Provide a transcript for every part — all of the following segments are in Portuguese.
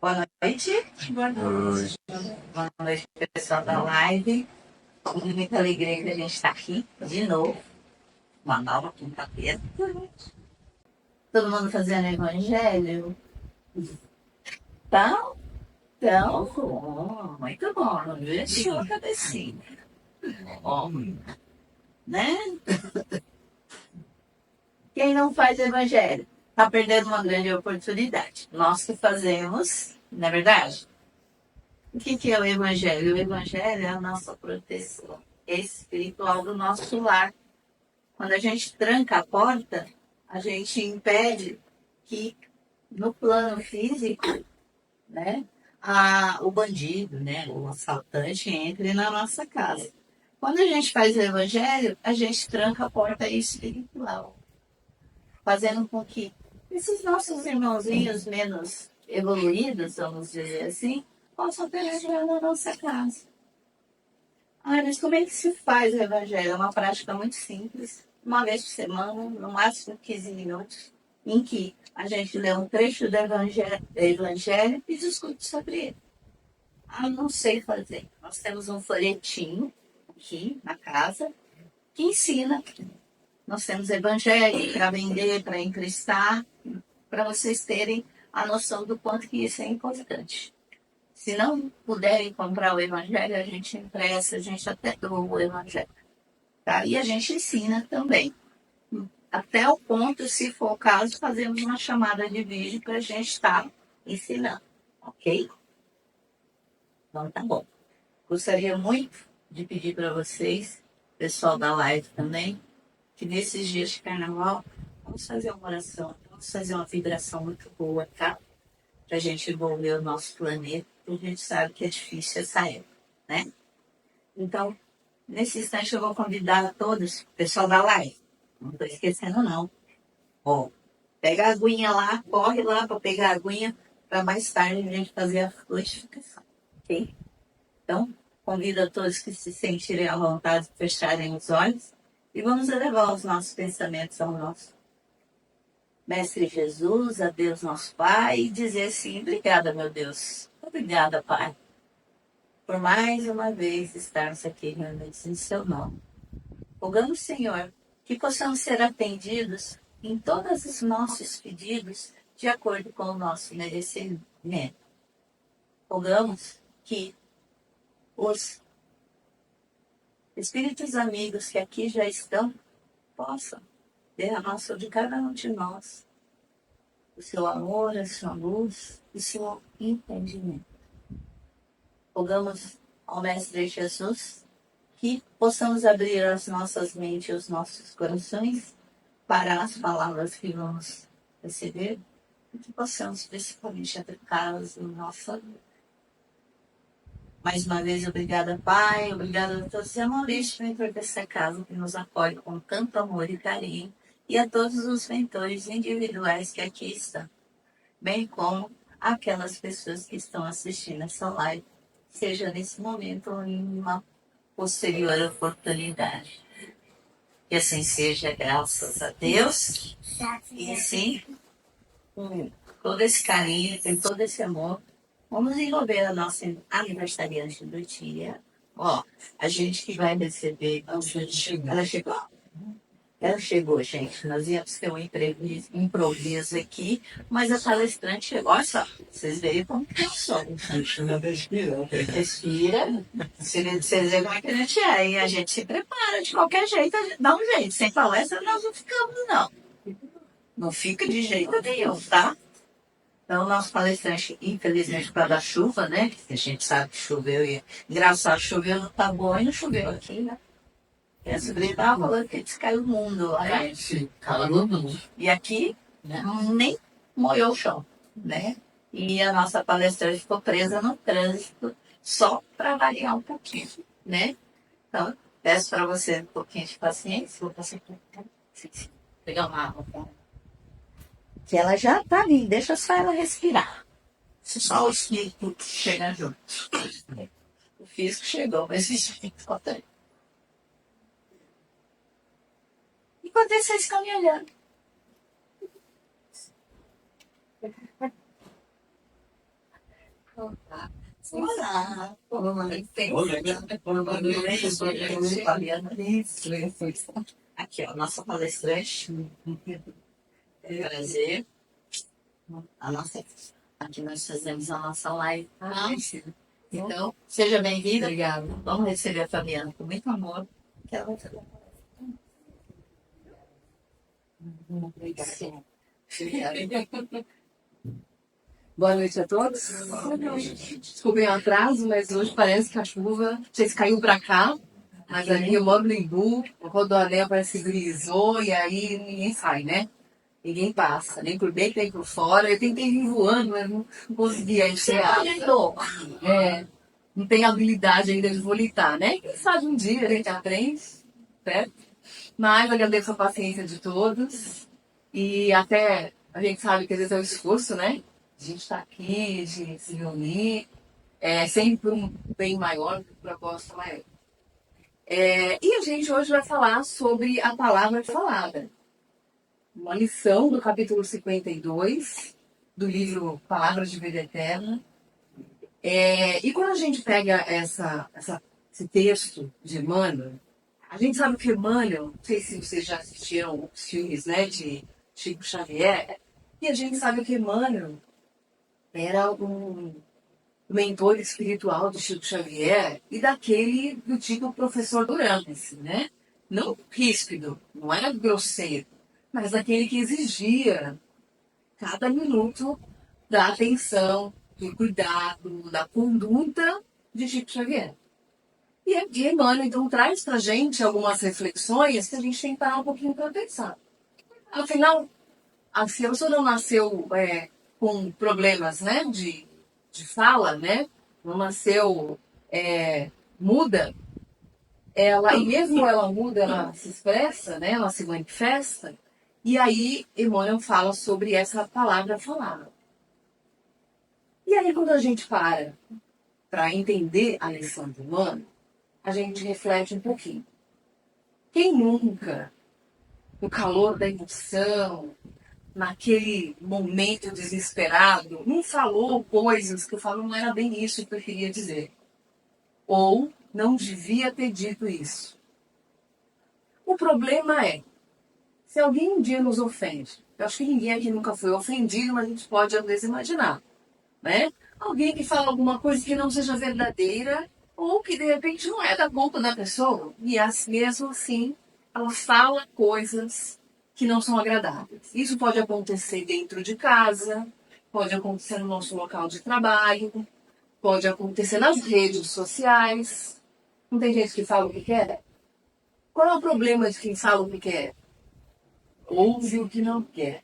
Boa noite. Boa noite. Boa noite, pessoal da live. Com muita alegria que a gente está aqui de novo. Uma nova quinta-feira. Todo mundo fazendo evangelho? Então, muito bom. Não investiu a cabecinha. Bom, né? Quem não faz evangelho está perdendo uma grande oportunidade. Nós que fazemos, não é verdade? O que é o evangelho? O evangelho é a nossa proteção espiritual do nosso lar. Quando a gente tranca a porta, a gente impede que no plano físico, né, o bandido, né, o assaltante entre na nossa casa. Quando a gente faz o evangelho, a gente tranca a porta espiritual, fazendo com que esses nossos irmãozinhos menos evoluídos, vamos dizer assim, possam penetrar na nossa casa. Ah, mas como é que se faz o evangelho? É uma prática muito simples, uma vez por semana, no máximo 15 minutos, em que a gente lê um trecho do evangelho e discute sobre ele. Ah, não sei fazer. Nós temos um folhetim aqui na casa que ensina. Nós temos evangelho para vender, para emprestar, para vocês terem a noção do quanto que isso é importante. Se não puderem comprar o evangelho, a gente empresta, a gente até doa o evangelho. Tá? E a gente ensina também. Até o ponto, se for o caso, fazemos uma chamada de vídeo para a gente estar ensinando. Ok? Então tá bom. Gostaria muito de pedir para vocês, pessoal da live também, que nesses dias de carnaval, vamos fazer uma oração, vamos fazer uma vibração muito boa, tá? Para a gente envolver o nosso planeta, porque a gente sabe que é difícil essa época, né? Então, nesse instante eu vou convidar a todos, o pessoal da live, não estou esquecendo não. Ó, pega a aguinha lá, corre lá para pegar a aguinha, para mais tarde a gente fazer a fluidificação, ok? Então, convido a todos que se sentirem à vontade de fecharem os olhos e vamos elevar os nossos pensamentos ao nosso Mestre Jesus, a Deus nosso Pai, e dizer assim: obrigada, meu Deus. Obrigada, Pai, por mais uma vez estarmos aqui reunidos em seu nome. Rogamos, Senhor, que possamos ser atendidos em todos os nossos pedidos de acordo com o nosso merecimento. Rogamos que os espíritos amigos que aqui já estão possam derramar sobre cada um de nós o seu amor, a sua luz e o seu entendimento. Rogamos ao Mestre Jesus que possamos abrir as nossas mentes e os nossos corações para as palavras que vamos receber e que possamos principalmente aplicá-las na nossa vida. Mais uma vez, obrigada, Pai, obrigada a todos os amores mentor dessa casa que nos acolhe com tanto amor e carinho, e a todos os mentores individuais que aqui estão, bem como aquelas pessoas que estão assistindo essa live, seja nesse momento ou em uma posterior oportunidade. Que assim seja, graças a Deus, e assim, com todo esse carinho, com todo esse amor, vamos envolver a nossa aniversariante do dia. Ó, a gente que vai receber. Ela chegou? Ela chegou, gente. Nós íamos ter um improviso aqui, mas a palestrante chegou. Olha só, vocês veem como que eu sou. Respira. Vocês veem como é que a gente é. E a gente se prepara de qualquer jeito, a gente dá um jeito. Sem palestra nós não ficamos, não. Não fica de jeito nenhum, tá? Então, o nosso palestrante, infelizmente, por causa da chuva, né? Que a gente sabe que choveu e... Engraçado, choveu no Taboão e não choveu aqui, né? E a sobrinha estava falando que disse que caiu o mundo lá. Sim, caiu o mundo. E aqui, nem molhou o chão, né? E a nossa palestrante ficou presa no trânsito só para variar um pouquinho, né? Então, peço para você um pouquinho de paciência. Vou passar aqui. Pegar uma água. Que ela já tá vindo, deixa só ela respirar. Só o espírito chega junto. O físico chegou, mas o espírito falta aí. Enquanto vocês estão me olhando. Olá, olá. Aqui, ó, nossa palestrante. Prazer. A nossa, aqui nós fazemos a nossa live. Então, seja bem-vinda. Obrigada. Vamos receber a Fabiana com muito amor. Que ela vai fazer. Obrigada. Boa noite a todos. Desculpem o atraso, mas hoje parece que a chuva, não sei se caiu pra cá, mas ali eu moro no Imbu, o Rodoanel parece que grisou e aí ninguém sai, né? Ninguém passa, nem por dentro nem por fora. Eu tentei vir voando, mas não consegui enxergar. Não tenho habilidade ainda de volitar, né? Quem sabe um dia a gente aprende, certo? Mas agradeço a paciência de todos. E até a gente sabe que às vezes é um esforço, né? A gente está aqui, de se reunir, sempre um bem maior, um propósito maior. E a gente hoje vai falar sobre a palavra falada. Uma lição do capítulo 52 do livro Palavras de Vida Eterna. E quando a gente pega esse texto de Emmanuel, a gente sabe que Emmanuel, não sei se vocês já assistiram os filmes, né, de Chico Xavier, e a gente sabe que Emmanuel era um mentor espiritual do Chico Xavier e daquele do tipo professor Durante, né? Não ríspido, não era grosseiro, mas daquele que exigia cada minuto da atenção, do cuidado, da conduta de Chico Xavier. E Emmanuel, então, traz pra gente algumas reflexões que a gente tem que parar um pouquinho para pensar. Afinal, a pessoa não nasceu com problemas, né, de fala, né? Não nasceu muda. E mesmo ela muda, ela se expressa, né? Ela se manifesta. E aí, Emmanuel fala sobre essa palavra falada. E aí, quando a gente para entender a lição de Emmanuel, a gente reflete um pouquinho. Quem nunca, no calor da emoção, naquele momento desesperado, não falou coisas que eu falo, não era bem isso que eu queria dizer. Ou não devia ter dito isso. O problema é, se alguém um dia nos ofende, eu acho que ninguém aqui nunca foi ofendido, mas a gente pode às vezes imaginar, né? Alguém que fala alguma coisa que não seja verdadeira, ou que de repente não é da conta da pessoa, e mesmo assim ela fala coisas que não são agradáveis. Isso pode acontecer dentro de casa, pode acontecer no nosso local de trabalho, pode acontecer nas redes sociais. Não tem gente que fala o que quer? Qual é o problema de quem fala o que quer? Ouve o que não quer.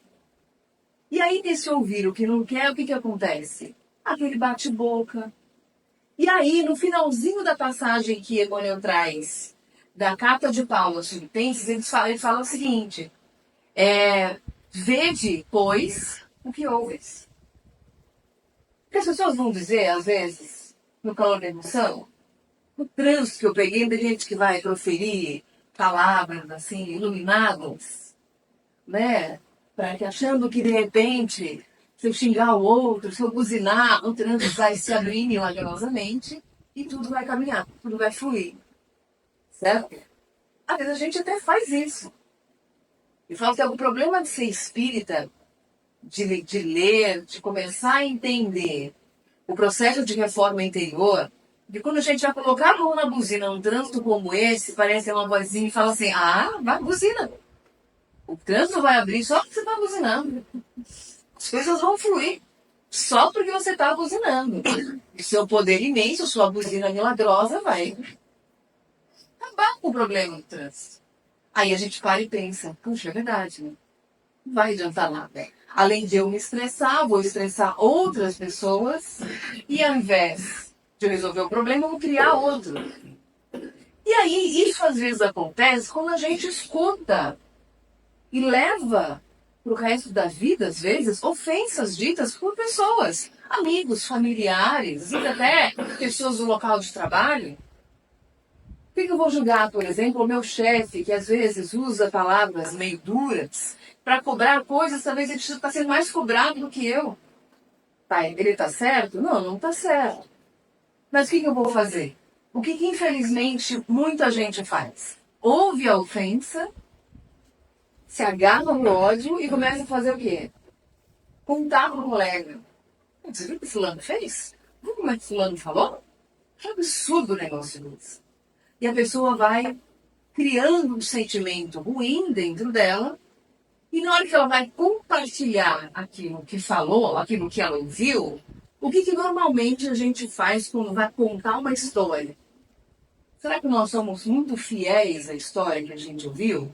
E aí, nesse ouvir o que não quer, o que acontece? Aquele bate-boca. E aí, no finalzinho da passagem que Emmanuel traz da carta de Paulo aos Filipenses, ele fala o seguinte: vede, pois, o que ouves. Porque as pessoas vão dizer, às vezes, no calor da emoção, no trânsito que eu peguei, tem gente que vai proferir palavras assim, iluminadas, né? Para que achando que de repente, se eu xingar o outro, se eu buzinar, o trânsito vai se abrir milagrosamente e tudo vai caminhar, tudo vai fluir. Certo? Às vezes a gente até faz isso. E fala que é o problema de ser espírita, de ler, de começar a entender o processo de reforma interior, de quando a gente vai colocar a mão na buzina num trânsito como esse, parece uma vozinha e fala assim, vai buzina. O trânsito vai abrir só porque você está buzinando. As coisas vão fluir só porque você está buzinando. O seu poder imenso, sua buzina milagrosa vai acabar com o problema do trânsito. Aí a gente para e pensa, puxa, é verdade, né? Não vai adiantar nada. Além de eu me estressar, vou estressar outras pessoas e ao invés de eu resolver o problema, eu vou criar outro. E aí, isso às vezes acontece quando a gente escuta e leva para o resto da vida, às vezes, ofensas ditas por pessoas, amigos, familiares, até pessoas do local de trabalho. Por que eu vou julgar, por exemplo, o meu chefe, que às vezes usa palavras meio duras para cobrar coisas, talvez ele está sendo mais cobrado do que eu. Tá, ele tá certo? Não, não tá certo. Mas o que eu vou fazer? O que infelizmente muita gente faz? Ouve a ofensa, se agarra no ódio e começa a fazer o quê? Contar pro colega. Você viu o que fulano fez? Viu como é que fulano falou? Que absurdo o negócio desse. E a pessoa vai criando um sentimento ruim dentro dela, e na hora que ela vai compartilhar aquilo que falou, aquilo que ela ouviu, o que normalmente a gente faz quando vai contar uma história? Será que nós somos muito fiéis à história que a gente ouviu?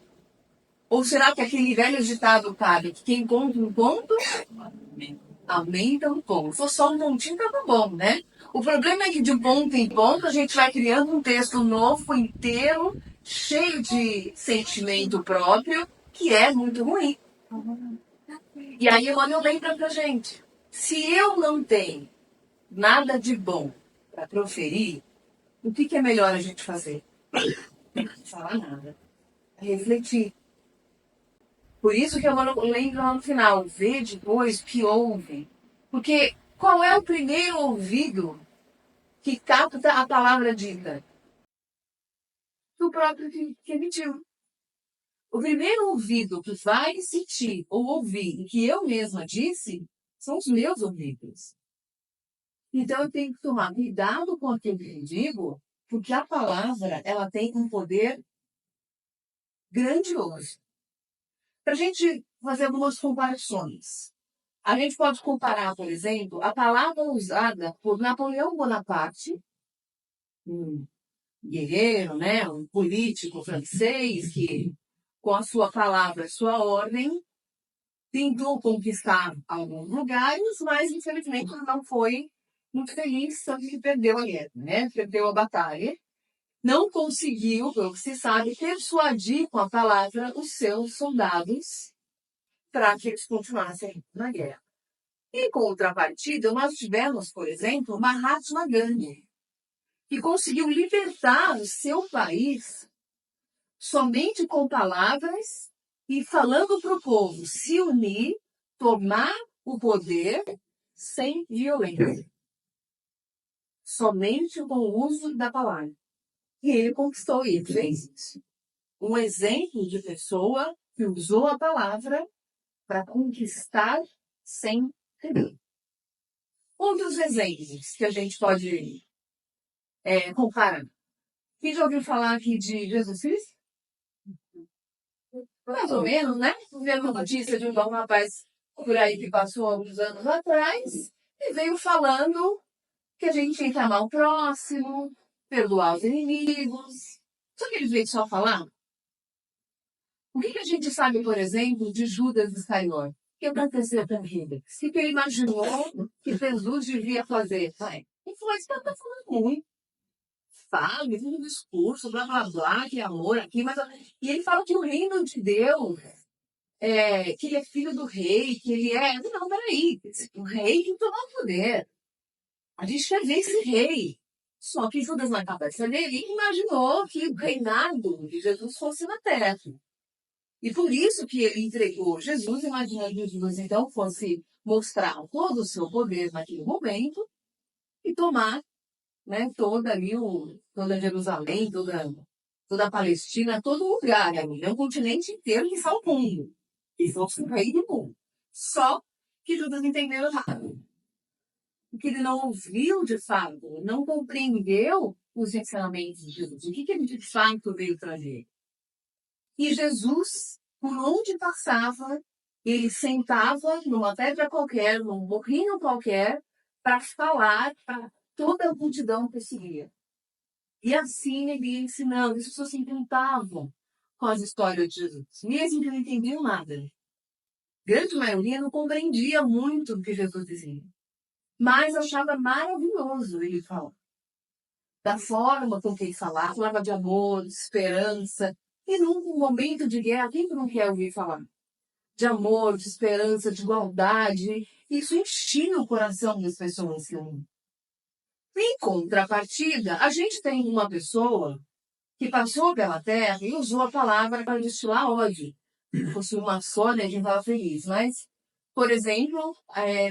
Ou será que aquele velho ditado cabe que quem conta um conto, aumenta um ponto? Se for só um pontinho, tá bom, né? O problema é que de ponto em ponto a gente vai criando um texto novo, inteiro, cheio de sentimento próprio, que é muito ruim. E aí o Emmanuel vem pra gente. Se eu não tenho nada de bom para proferir, o que é melhor a gente fazer? Não falar nada. Refletir. Por isso que eu lembro lá no final, vê depois que ouve. Porque qual é o primeiro ouvido que capta a palavra dita? Do próprio que emitiu. O primeiro ouvido que vai sentir ou ouvir e que eu mesma disse são os meus ouvidos. Então eu tenho que tomar cuidado com aquilo que eu digo, porque a palavra ela tem um poder grandioso. Para a gente fazer algumas comparações. A gente pode comparar, por exemplo, a palavra usada por Napoleão Bonaparte, um guerreiro, né, um político francês que, com a sua palavra, sua ordem, tentou conquistar alguns lugares, mas infelizmente não foi muito feliz, tanto que perdeu a guerra, né? Perdeu a batalha. Não conseguiu, pelo que se sabe, persuadir com a palavra os seus soldados para que eles continuassem na guerra. Em contrapartida, nós tivemos, por exemplo, Mahatma Gandhi, que conseguiu libertar o seu país somente com palavras e falando para o povo se unir, tomar o poder sem violência. Somente com o uso da palavra. E ele conquistou isso, fez isso. Um exemplo de pessoa que usou a palavra para conquistar sem temer. Outros exemplos que a gente pode comparar. Quem já ouviu falar aqui de Jesus Cristo? Mais ou menos, né? Tivemos uma notícia de um bom rapaz por aí que passou alguns anos atrás e veio falando que a gente tem que amar o próximo, perdoar os inimigos. Só que ele veio só falar. O que a gente sabe, por exemplo, de Judas Iscariote? O que aconteceu com ele? O que ele imaginou que Jesus devia fazer? Ele falou, isso tá falando muito. Fala, fez um discurso, blá, blá, blá, que é amor aqui, mas... E ele fala que o reino de Deus, que ele é filho do rei, que ele é... Não, peraí, o rei tem que tomar o poder. A gente quer ver esse rei. Só que Judas, na cabeça dele, imaginou que o reinado de Jesus fosse na terra. E por isso que ele entregou Jesus, imaginando que Jesus, então, fosse mostrar todo o seu poder naquele momento e tomar, né, toda Jerusalém, toda a Palestina, todo lugar, né, o continente inteiro que só o mundo. E fosse o rei do mundo. Só que Judas entendeu errado. Porque ele não ouviu de fato, não compreendeu os ensinamentos de Jesus. O que ele de fato veio trazer? E Jesus, por onde passava, ele sentava numa pedra qualquer, num morrinho qualquer, para falar para toda a multidão que seguia. E assim ele ia ensinando. As pessoas se encantavam com as histórias de Jesus, mesmo que não entendiam nada. A grande maioria não compreendia muito o que Jesus dizia, mas achava maravilhoso ele falar. Da forma com que ele falava de amor, de esperança. E num momento de guerra, quem que não quer ouvir falar? De amor, de esperança, de igualdade. Isso enchia o coração das pessoas que ouviam. Em contrapartida, a gente tem uma pessoa que passou pela terra e usou a palavra para destilar ódio. Se fosse uma só, né, a gente estava feliz. Mas Por exemplo,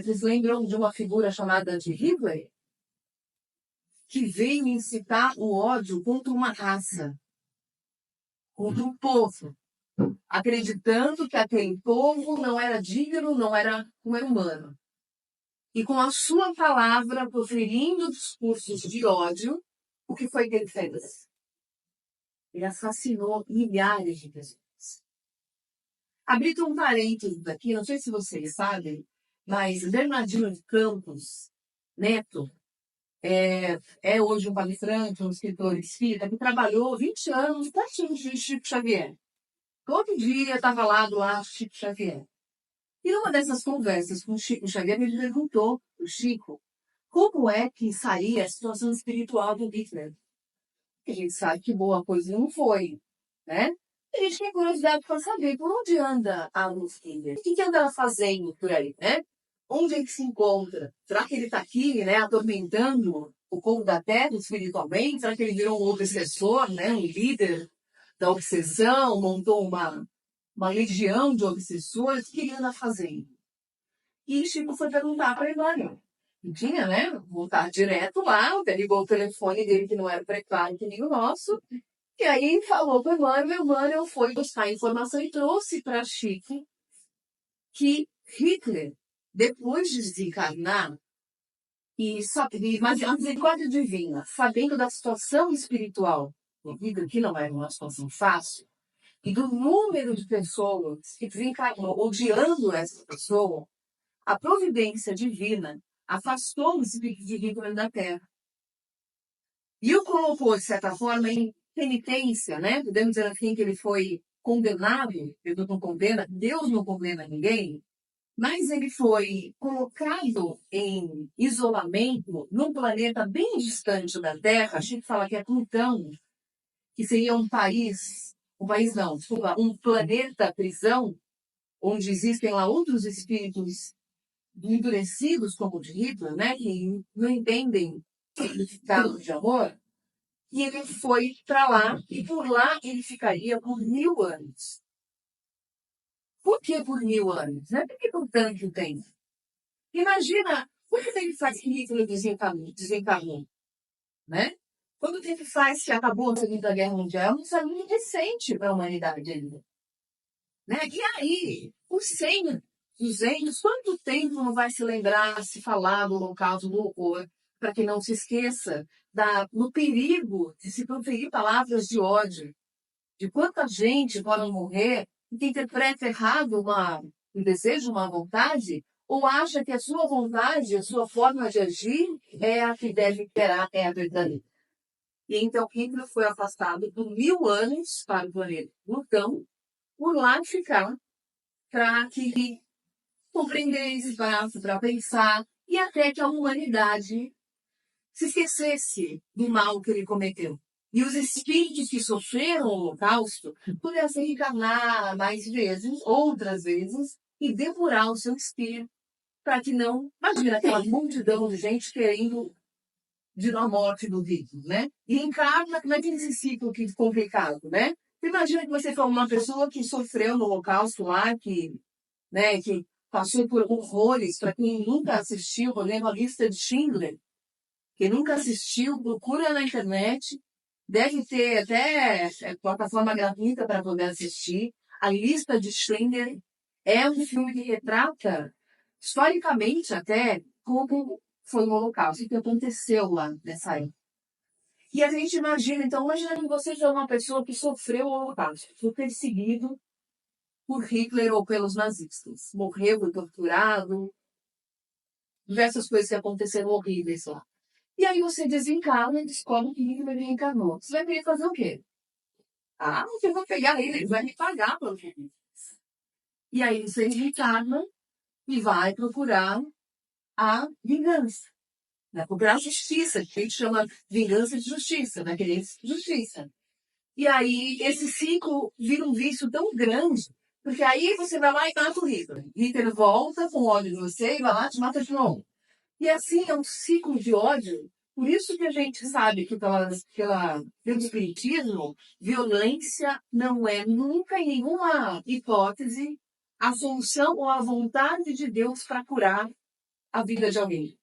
vocês lembram de uma figura chamada de Hitler? Que veio incitar o ódio contra uma raça, contra um povo, acreditando que aquele povo não era digno, não era humano. E com a sua palavra, proferindo discursos de ódio, o que foi que ele fez? Ele assassinou milhares de pessoas. Abrindo um parênteses aqui, não sei se vocês sabem, mas Bernardino de Campos Neto é hoje um palestrante, um escritor espírita, que trabalhou 20 anos pertinho de Chico Xavier. Todo dia estava lá do lado de Chico Xavier. E numa dessas conversas com o Chico Xavier, ele perguntou para o Chico como é que saía a situação espiritual do Hitler. A gente sabe que boa coisa não foi, né? A gente tem curiosidade para saber por onde anda a Adolf Hitler. O que anda ela fazendo por aí, né? Onde ele se encontra? Será que ele está aqui, né, atormentando o povo da Terra espiritualmente? Será que ele virou um obsessor, né, um líder da obsessão, montou uma legião de obsessores? O que ele anda fazendo? E Chico foi perguntar para Emmanuel. E tinha, né, voltar direto lá, ligou o telefone dele, que não era pré-claro, que nem o nosso. E aí falou para o Emmanuel foi buscar informação e trouxe para Chico que Hitler, depois de desencarnar, mas a misericórdia divina, sabendo da situação espiritual do Hitler, que não era uma situação fácil, e do número de pessoas que desencarnou odiando essa pessoa, a providência divina afastou o espírito de Hitler da Terra. E o colocou, de certa forma, em penitência, né? Podemos dizer assim que ele foi condenado, Deus não condena ninguém, mas ele foi colocado em isolamento num planeta bem distante da Terra. A gente fala que é Plutão, que seria um planeta prisão, onde existem lá outros espíritos endurecidos, como o de Hitler, né, que não entendem o significado de amor. E ele foi para lá, e por lá ele ficaria por 1000 anos. Por que por 1000 anos? Não é porque por tanto tempo. Imagina, quanto tempo faz que Hitler desencarnou, né? Quanto tempo faz que acabou a Segunda Guerra Mundial? Isso é muito recente para a humanidade ainda. Né? E aí, os 100, 200, quanto tempo não vai se lembrar, se falar do Holocausto, do horror, para que não se esqueça no perigo de se proferir palavras de ódio, de quanta gente pode morrer e que interpreta errado um desejo, uma vontade, ou acha que a sua vontade, a sua forma de agir é a que deve imperar, é a verdadeira. E então Hitler foi afastado por 1000 anos para o planeta Plutão, por lá ficar, para que compreender esse espaço, para pensar, e até que a humanidade se esquecesse do mal que ele cometeu. E os espíritos que sofreram o Holocausto pudessem reencarnar mais vezes, outras vezes, e depurar o seu espírito, para que não... Imagina aquela multidão de gente querendo de a morte do Hitler, né? E encarna naquele ciclo que é complicado, né? Imagina que você foi uma pessoa que sofreu no Holocausto lá, que passou por horrores. Para quem nunca assistiu, por exemplo, a lista de Schindler, quem nunca assistiu, procura na internet, deve ter até plataforma gratuita para poder assistir. A lista de Schindler é um filme que retrata, historicamente até, como foi o Holocausto, o que aconteceu lá nessa época. E a gente imagina que você é uma pessoa que sofreu o Holocausto, foi perseguido por Hitler ou pelos nazistas. Morreu, foi torturado, diversas coisas que aconteceram horríveis lá. E aí você desencarna e descobre que Hitler reencarnou. Você vai querer fazer o quê? Eu vou pegar ele vai me pagar pelo que ele fez. E aí você reencarna e vai procurar a vingança. Né? Procurar a justiça, que a gente chama vingança de justiça, né? Querer justiça. E aí esse ciclo vira um vício tão grande, porque aí você vai lá e mata o Hitler. Hitler volta com ódio de você e vai lá e te mata de novo. E assim é um ciclo de ódio. Por isso que a gente sabe que pelo espiritismo, violência não é nunca em nenhuma hipótese a solução ou a vontade de Deus para curar a vida de alguém.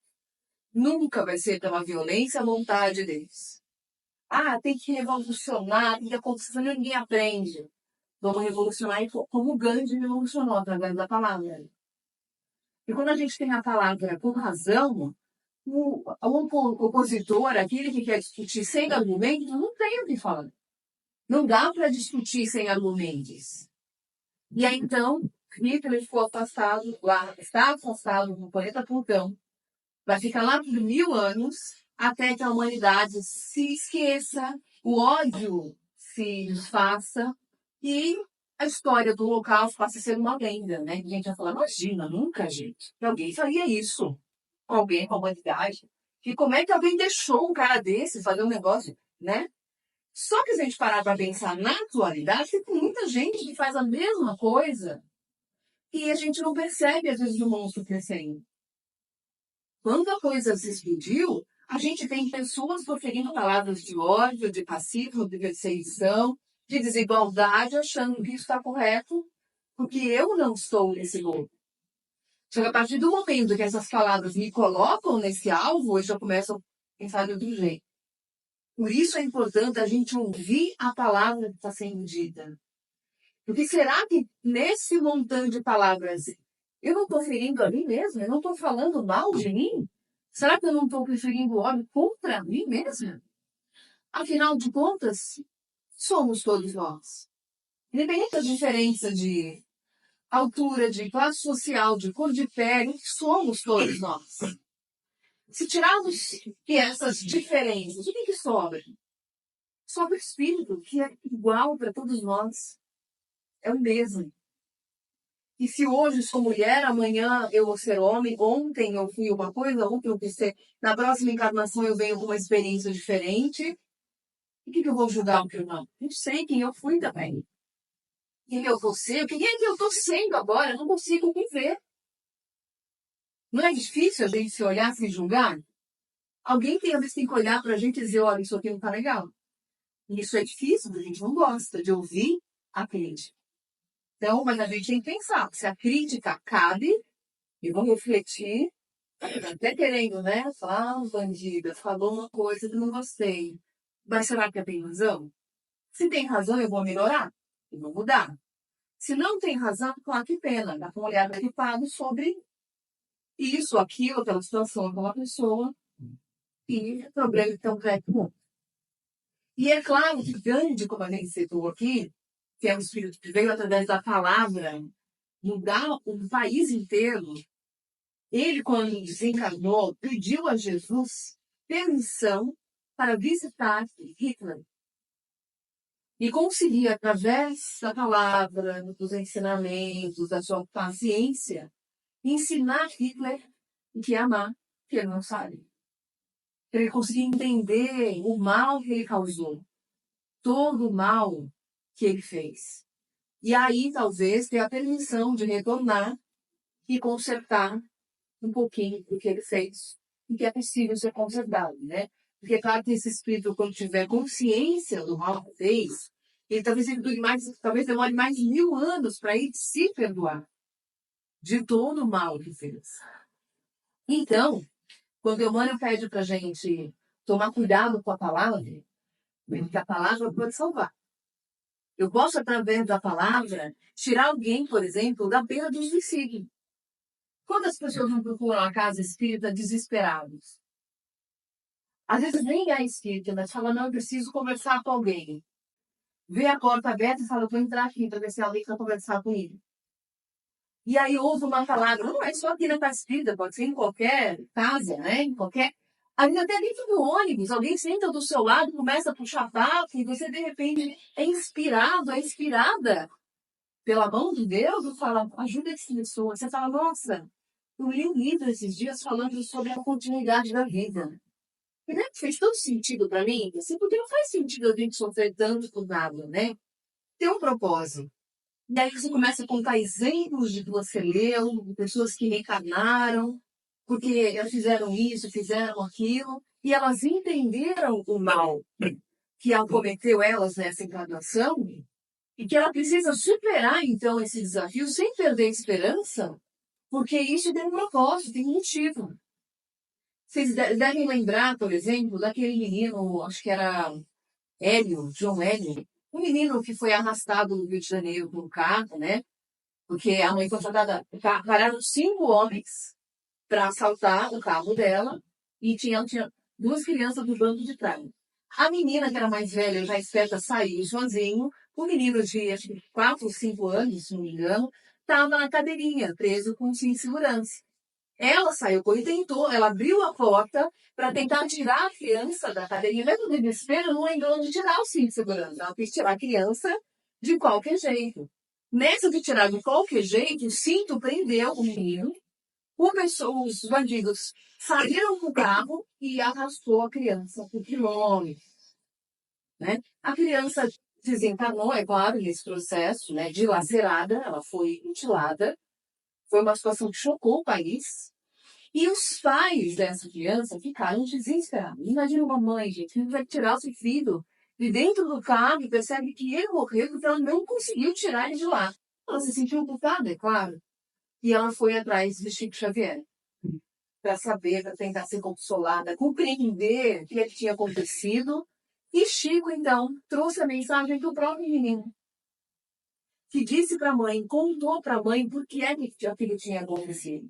Nunca vai ser pela violência a vontade deles. Ah, tem que revolucionar, tem que acontecer, ninguém aprende. Vamos revolucionar como Gandhi revolucionou através da palavra. E quando a gente tem a palavra com razão, o opositor, aquele que quer discutir sem argumentos, não tem o que falar. Não dá para discutir sem argumentos. E aí, então, Hitler ficou afastado, lá, está afastado do planeta Plutão. Vai ficar lá por 1000 anos, até que a humanidade se esqueça, o ódio se desfaça e a história do Holocausto passa a ser uma lenda, né? A gente vai falar, imagina, nunca, gente, que alguém faria isso com alguém, com a humanidade. E como é que alguém deixou um cara desse fazer um negócio, né? Só que se a gente parar para pensar na atualidade, tem muita gente que faz a mesma coisa e a gente não percebe, às vezes, o monstro crescendo. Quando a coisa se explodiu, a gente tem pessoas proferindo palavras de ódio, de racismo, de perseguição, de desigualdade, achando que isso está correto, porque eu não estou nesse grupo. Só que a partir do momento que essas palavras me colocam nesse alvo, eu já começo a pensar de outro jeito. Por isso é importante a gente ouvir a palavra que está sendo dita. Porque será que nesse montante de palavras eu não estou ferindo a mim mesma? Eu não estou falando mal de mim? Será que eu não estou preferindo ódio contra mim mesma? Afinal de contas, somos todos nós. Independente da diferença de altura, de classe social, de cor de pele, somos todos nós. Se tirarmos essas diferenças, o que sobra? Sobra o espírito, que é igual para todos nós. É o mesmo. E se hoje sou mulher, amanhã eu vou ser homem, ontem eu fui uma coisa, ontem eu quis ser, na próxima encarnação eu venho com uma experiência diferente. O que eu vou julgar o que eu não? Não sei quem eu fui também. Quem eu vou ser? Quem é que eu estou sendo agora? Eu não consigo me ver. Não é difícil a gente se olhar, se julgar? Alguém tem que olhar para a gente e dizer, olha, isso aqui não está legal. E isso é difícil, a gente não gosta de ouvir a crítica. Então, mas a gente tem que pensar, se a crítica cabe, e vou refletir, até querendo, né? Falar, bandida, falou uma coisa que não gostei. Mas será que tem razão? Se tem razão, eu vou melhorar, eu vou mudar. Se não tem razão, claro, que pena. Dá para um olhar preocupado sobre isso, aquilo, aquela situação, aquela pessoa. E o problema então é comum. E é claro que Gandhi, como a gente citou aqui, que é um espírito que veio através da palavra, mudar o país inteiro. Ele, quando desencarnou, pediu a Jesus permissão para visitar Hitler. E conseguir, através da palavra, dos ensinamentos, da sua paciência, ensinar Hitler o que é amar, que ele não sabe. Ele conseguir entender o mal que ele causou. Todo o mal que ele fez. E aí, talvez, ter a permissão de retornar e consertar um pouquinho do que ele fez. E que é possível ser consertado, né? Porque, claro, que esse espírito, quando tiver consciência do mal que fez, ele talvez demore mais 1000 anos para ele se perdoar de todo o mal que fez. Então, quando o Emmanuel pede para a gente tomar cuidado com a palavra, porque a palavra pode salvar. Eu posso, através da palavra, tirar alguém, por exemplo, da beira do suicídio. Quantas pessoas não procuram a casa espírita desesperados? Às vezes nem é espírita, mas fala, não, eu preciso conversar com alguém. Vê a porta aberta e fala, vou entrar aqui para ver se alguém quer conversar comigo. E aí ouve uma palavra, não é só aqui na casa espírita, pode ser em qualquer casa, né? Em qualquer... Ainda até dentro do ônibus, alguém senta do seu lado, começa a puxar papo, e você, de repente, é inspirado, é inspirada pela mão de Deus, e fala, ajuda essa pessoa. Você fala, nossa, eu li um livro esses dias falando sobre a continuidade da vida. E né, fez todo sentido para mim, assim, porque não faz sentido a gente sofrer tanto por nada, né? Tem um propósito. E aí você começa a contar exemplos de que você leu, de pessoas que reencarnaram, porque elas fizeram isso, fizeram aquilo, e elas entenderam o mal que acometeu elas nessa encarnação, E que ela precisa superar, então, esse desafio sem perder a esperança, porque isso tem um propósito, tem um motivo. Vocês devem lembrar, por exemplo, daquele menino, acho que era Hélio, João Hélio, um menino que foi arrastado no Rio de Janeiro por um carro, né? Porque a mãe foi assaltada. Pararam 5 homens para assaltar o carro dela e tinha 2 crianças do banco de trás. A menina, que era mais velha, já esperta, saiu sozinho. O menino de, acho que 4 ou 5 anos, se não me engano, estava na cadeirinha, preso com cinto de segurança. Ela saiu e tentou, ela abriu a porta para tentar tirar a criança da cadeirinha, mesmo no desespero, não lembrou de tirar o cinto de segurança. Ela quis tirar a criança de qualquer jeito. Nessa de tirar de qualquer jeito, o cinto prendeu o menino, os bandidos saíram com o carro e arrastou a criança por quilômetros, né? A criança desencarnou, é claro, nesse processo, né, dilacerada, ela foi mutilada. Foi uma situação que chocou o país. E os pais dessa criança ficaram desesperados. Imagina uma mãe, gente, que vai tirar o seu filho de dentro do carro e percebe que ele morreu porque ela não conseguiu tirar ele de lá. Ela se sentiu culpada, é claro. E ela foi atrás de Chico Xavier para saber, para tentar ser consolada, compreender o que tinha acontecido. E Chico, então, trouxe a mensagem do próprio menino, que disse para a mãe, contou para a mãe por que aquilo tinha acontecido.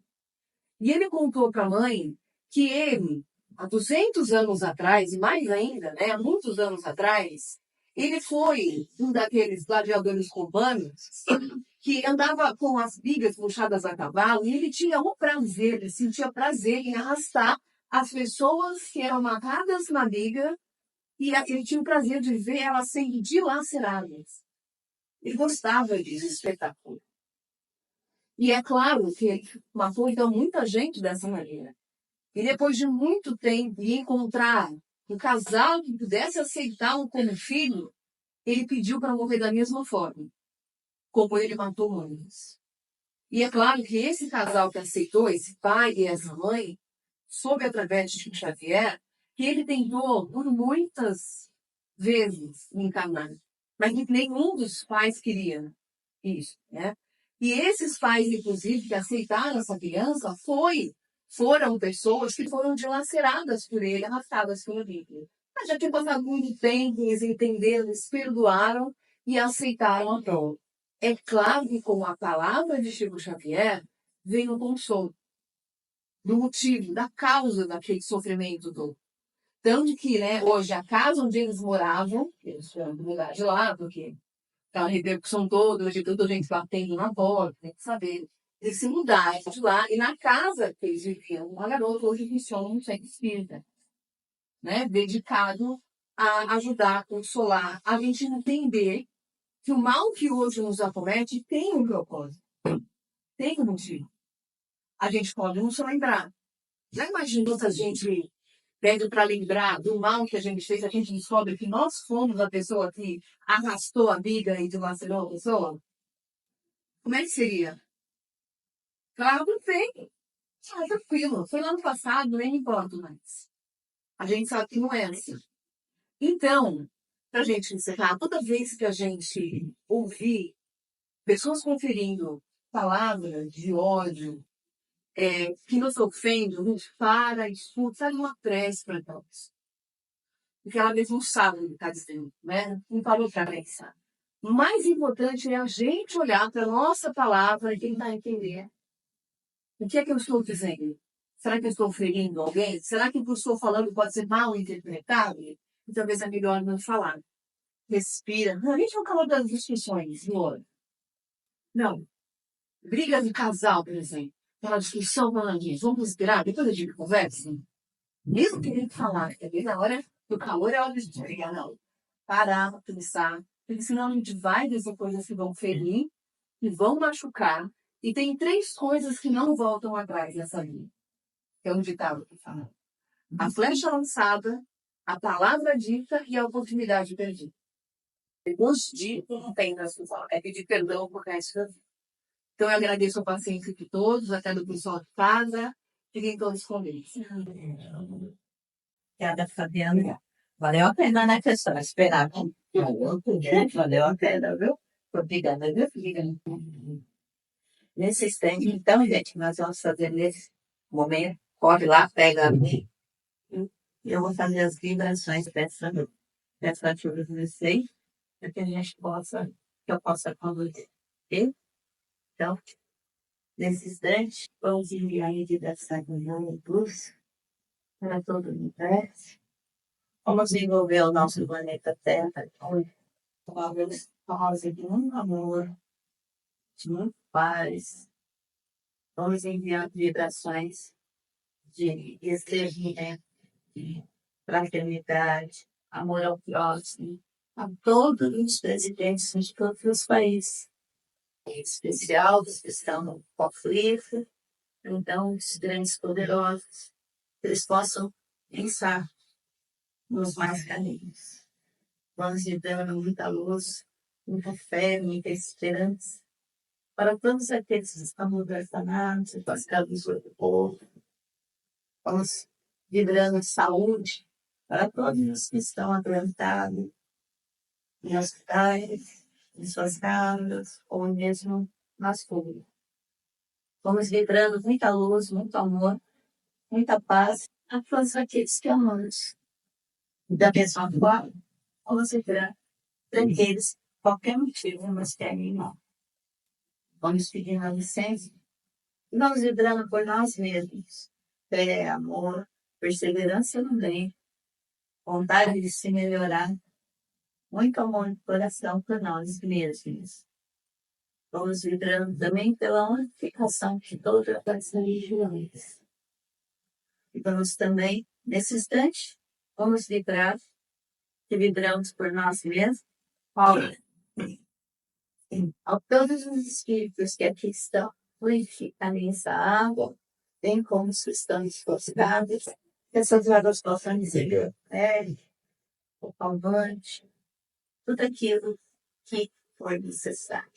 E ele contou para a mãe que ele, há 200 anos atrás, e mais ainda, né, há muitos anos atrás, ele foi um daqueles gladiadores romanos que andava com as bigas puxadas a cavalo e ele tinha o prazer, ele sentia prazer em arrastar as pessoas que eram amarradas na biga e ele tinha o prazer de ver elas sendo dilaceradas. Ele gostava desse espetáculo. E é claro que ele matou, então, muita gente dessa maneira. E depois de muito tempo, e encontrar um casal que pudesse aceitá-lo como filho, ele pediu para morrer da mesma forma, como ele matou muitos. E é claro que esse casal que aceitou, esse pai e essa mãe, soube através de Chico Xavier, que ele tentou por muitas vezes encarnar, mas nenhum dos pais queria isso, né? E esses pais, inclusive, que aceitaram essa criança, foram pessoas que foram dilaceradas por ele, arrastadas pela Bíblia. Mas já tinha passado muito tempo, eles entenderam, eles perdoaram e aceitaram a prova. É claro que com a palavra de Chico Xavier vem o consolo do motivo, da causa daquele sofrimento todo. Tanto que, né, hoje, a casa onde eles moravam, eles foram mudar de lá, porque aquela repercussão toda, de tanta gente batendo na porta, tem que saber. Eles se mudaram de lá, e na casa que eles viviam, uma garota hoje funciona um centro espírita, né, dedicado a ajudar, a consolar, a gente entender que o mal que hoje nos acomete tem um propósito, tem um motivo. A gente pode não se lembrar. Já imaginou se a gente pede para lembrar do mal que a gente fez, a gente descobre que nós fomos a pessoa que arrastou a amiga e dilacerou a pessoa? Como é que seria? Claro, perfeito. Ah, tranquilo. Foi lá no passado, nem importa mais. A gente sabe que não é assim. Então, para a gente encerrar, toda vez que a gente ouvir pessoas conferindo palavras de ódio, que nos ofendem, a gente para, escuta, sabe, uma prece para nós. Porque ela mesmo sabe o que está dizendo, né? Não parou para pensar. O mais importante é a gente olhar para a nossa palavra e tentar entender o que é que eu estou dizendo. Será que eu estou ferindo alguém? Será que o que eu estou falando pode ser mal interpretado? E talvez é melhor não falar. Respira. Não, a gente não falou das discussões, amor. Não. Briga de casal, por exemplo. Aquela discussão falando disso. Vamos respirar? Depois a gente conversa. Mesmo querendo falar, quer ver? Na hora do calor é hora de brigar, não. Parar, pensar. Porque senão a gente vai dizer coisas que vão ferir, que vão machucar. E tem 3 coisas que não voltam atrás nessa vida. É um ditado que fala. A flecha lançada, a palavra dita e a oportunidade perdida. Depois de não tem na sua é pedir perdão por resto da vida. Então eu agradeço a paciência de todos, até do pessoal de casa. Fiquem todos com Deus. Obrigada, Fabiana. Valeu a pena, né, pessoal? Esperar. Valeu a pena, viu? Obrigada, viu, filha? Nesse instante, então, gente, nós vamos fazer nesse momento. Corre lá, pega a mim. E eu vou fazer as vibrações dessa ajuda de vocês, para que a gente possa, que eu possa conduzir. Ok? Então, nesse instante, vamos enviar a meditação de luz para todo o universo. Vamos envolver o nosso planeta Terra com a luz rosa de muito amor, de muita paz. Vamos enviar vibrações de extermínio, de fraternidade, amor ao próximo, a todos os presidentes de todos os países, em especial os que estão no conflito, então os grandes poderosos, que eles possam pensar nos mais caminhos. Vamos lhe dando muita luz, muita fé, muita esperança para todos aqueles que estão governados, passados do povo. Vamos vibrando saúde para todos os que estão adoentados em hospitais, em suas casas ou mesmo nas ruas. Vamos vibrando muita luz, muito amor, muita paz a todos aqueles que amamos. E da mesma forma, vamos vibrar para aqueles, qualquer motivo, mas querem não. Vamos pedir uma licença e vamos vibrando por nós mesmos. Fé, amor, perseverança no bem, vontade de se melhorar, muito amor no coração por nós mesmos. Vamos vibrando também pela unificação de todas as religiões. E vamos também, nesse instante, vamos vibrar, que vibramos por nós mesmos, a todos os espíritos que aqui estão, purificarem essa água, bem como os que estão esforçados, que essas águas possam receber a pele, o calmante, tudo aquilo que for necessário.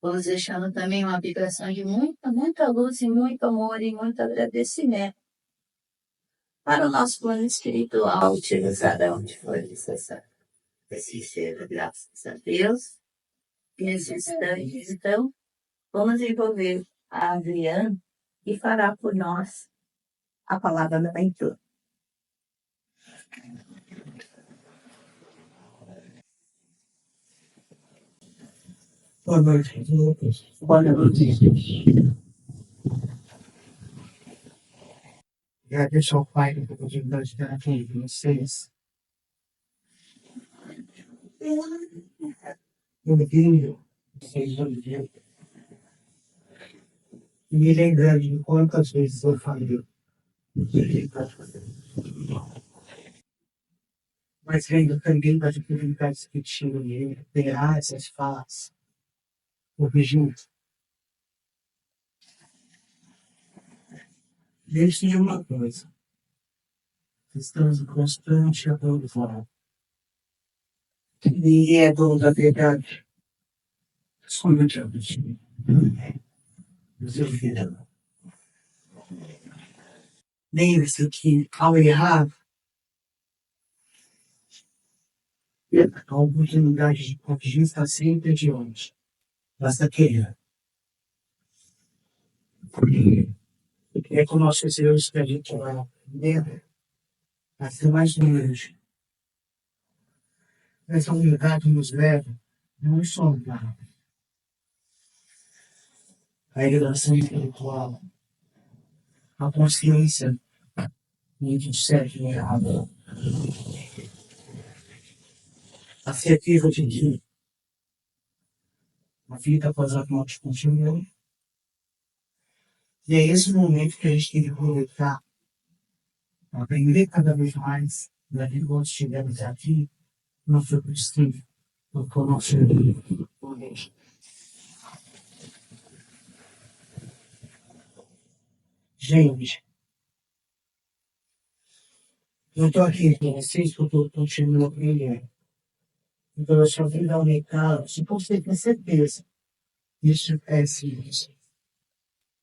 Vamos deixando também uma vibração de muita, muita luz e muito amor e muito agradecimento para o nosso plano espiritual, utilizado onde for necessário. Assim seja, graças a Deus. Nesse instante, então, vamos envolver a Adriana e fará por nós a palavra da leitura. Boa noite. Boa noite. Agradeço ao Pai pela oportunidade de estar aqui com vocês. Ouvindo vocês ouviram. E me lembrando de quantas vezes eu falei. Mas vendo também das dificuldades que tinham em recuperar essas falas. Ouvi lembre-se de uma coisa. Estamos em constante evolução. Ninguém é dono da verdade. Somente a você. Seu filho. Lembre-se que, ao errar, a oportunidade de corrigir está sempre adiante. Basta querer. Porque é com nossos erros que a gente vai aprender a ser mais humilde. Essa humildade nos leva não só a elevação intelectual, a consciência de certo e errado, a certeza de que a vida após a morte continua. E é esse momento que a gente tem que aproveitar, aprender cada vez mais daquilo que nós estivemos aqui, não foi possível, não foi nosso gente, eu estou aqui com vocês porque eu estou tirando a primeira. Então, a sua vida aumentar, se você tem certeza, isso é simples.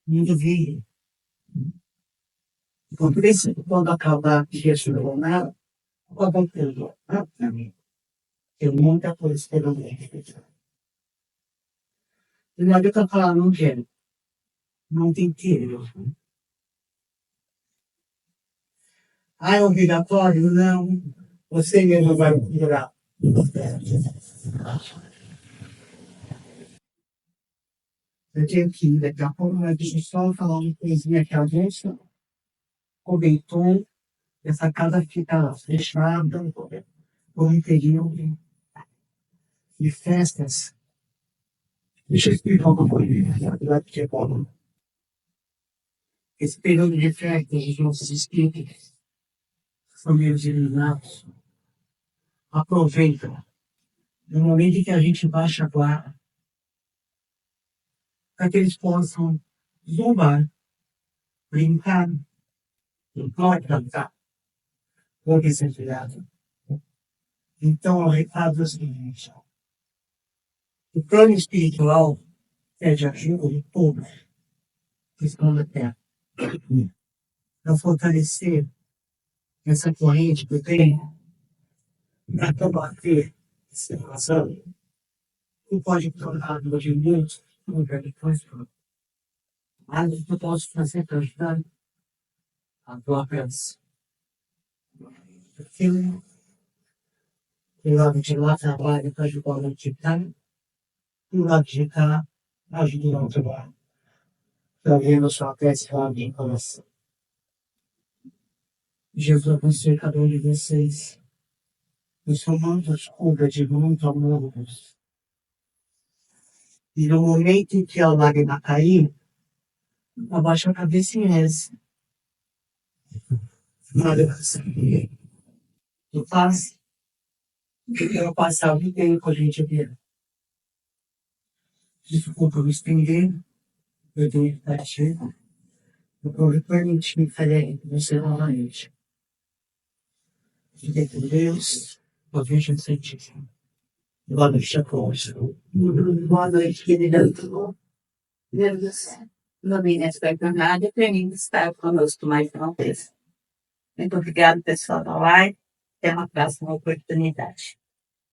Não duvide. Por isso, quando acabar aqui esse jornal, eu vou perdoar para mim. Tem muita coisa pelo meio. E não adianta falar, não quero. Não tem querer. Ah, é obrigatório? Não. Você mesmo vai virar. Eu tenho que ir daqui a pouco, mas deixa eu só falar uma coisinha aqui. A gente comentou, essa casa fica fechada por um período de festas. Deixa eu explicar uma coisa, que é bom. Esse período de festas, os nossos espíritos, famílias iluminados, aproveitam no momento em que a gente baixa a guarda, para que eles possam zombar, brincar, não pode cantar, ou recenteado. Então, o recado é o seguinte: o plano espiritual é de ajuda de todos que estão na Terra, para fortalecer essa corrente que tem, para combater essa situação, que pode tornar de muitos depois. Mas o que eu posso fazer para ajudar a próprias filho, do lado de lá trabalha para ajudar o digital, do lado de cá ajuda o trabalho. Está vendo sua peça de coração. Jesus abençoe cada um de vocês. Os comandos cubra de muito amor. E no momento em que a lágrima cair, abaixa a cabeça e reza. Tu faz, eu quero passar o dia inteiro com a gente aqui. Desculpa me estender, eu tenho que estar cheio. Eu vou permitir fazer você novamente. Fiquem com Deus, uma Virgem Santíssima. Boa noite a todos. Boa noite, querida. Deus do céu. Ilumine esta jornada e permita estar conosco mais uma vez. Muito obrigada, pessoal da live. Até uma próxima oportunidade.